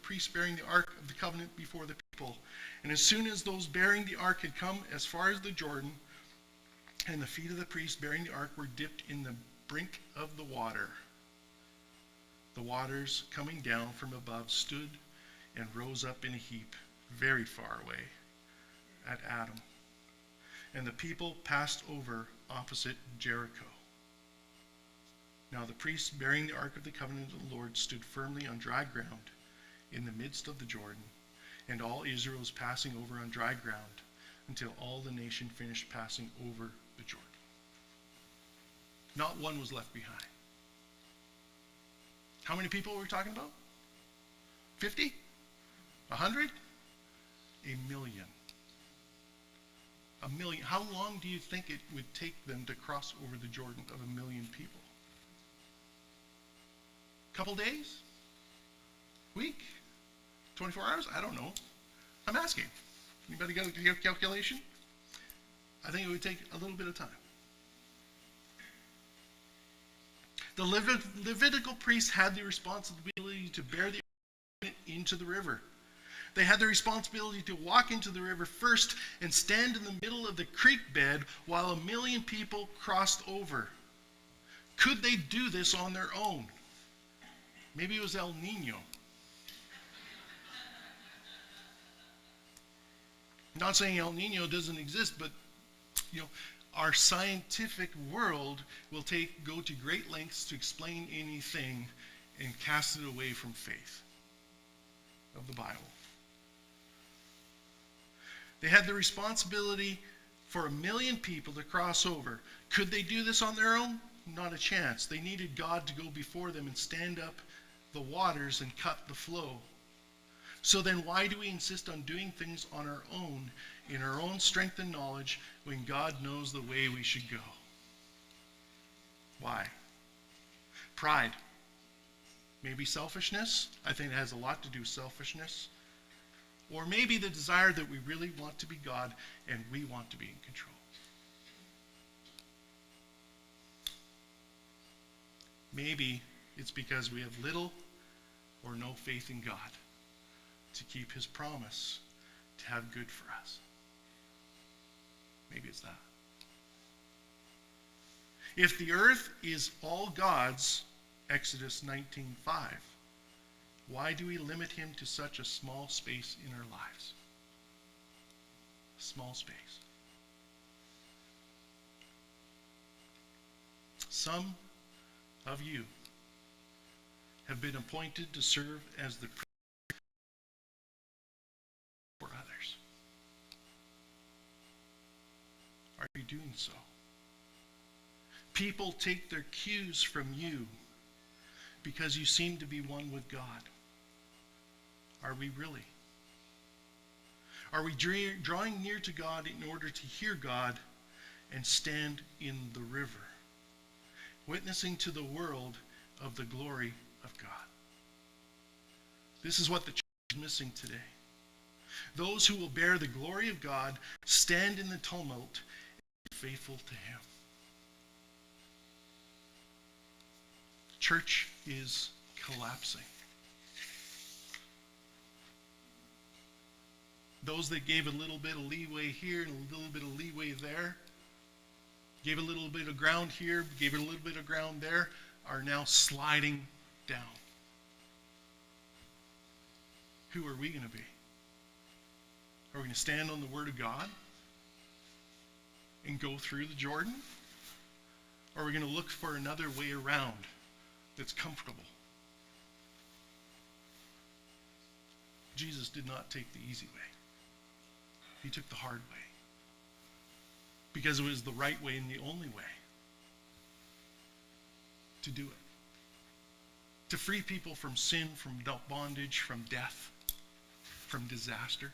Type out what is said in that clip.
priests bearing the ark of the covenant before the people. And as soon as those bearing the ark had come as far as the Jordan, and the feet of the priests bearing the ark were dipped in the brink of the water, the waters coming down from above stood and rose up in a heap very far away at Adam. And the people passed over opposite Jericho. Now the priests bearing the ark of the covenant of the Lord stood firmly on dry ground in the midst of the Jordan, and all Israel was passing over on dry ground until all the nation finished passing over the Jordan. Not one was left behind. How many people were we talking about? 50? 100? A million. A million. How long do you think it would take them to cross over the Jordan of a million people? Couple days? Week? 24 hours? I don't know. I'm asking. Anybody got a calculation? I think it would take a little bit of time. The Levitical priests had the responsibility to bear the ark into the river. They had the responsibility to walk into the river first and stand in the middle of the creek bed while a million people crossed over. Could they do this on their own? Maybe it was El Nino. I'm not saying El Nino doesn't exist, but our scientific world will go to great lengths to explain anything and cast it away from faith of the Bible. They had the responsibility for a million people to cross over. Could they do this on their own? Not a chance. They needed God to go before them and stand up the waters and cut the flow. So then why do we insist on doing things on our own, in our own strength and knowledge, when God knows the way we should go? Why? Pride. Maybe selfishness. I think it has a lot to do with selfishness. Or maybe the desire that we really want to be God and we want to be in control. Maybe it's because we have little or no faith in God to keep his promise to have good for us. Maybe it's that. If the earth is all God's, Exodus 19:5, why do we limit him to such a small space in our lives? A small space. Some of you have been appointed to serve as the for others. Are you doing so? People take their cues from you because you seem to be one with God. Are we really? Are we drawing near to God in order to hear God and stand in the river, witnessing to the world of the glory of God? This is what the church is missing today. Those who will bear the glory of God, stand in the tumult, and be faithful to him. The church is collapsing. Those that gave a little bit of leeway here and a little bit of leeway there, gave a little bit of ground here, gave it a little bit of ground there, are now sliding down. Who are we going to be? Are we going to stand on the Word of God and go through the Jordan? Or are we going to look for another way around that's comfortable? Jesus did not take the easy way. He took the hard way. Because it was the right way and the only way to do it. To free people from sin, from bondage, from death, from disaster.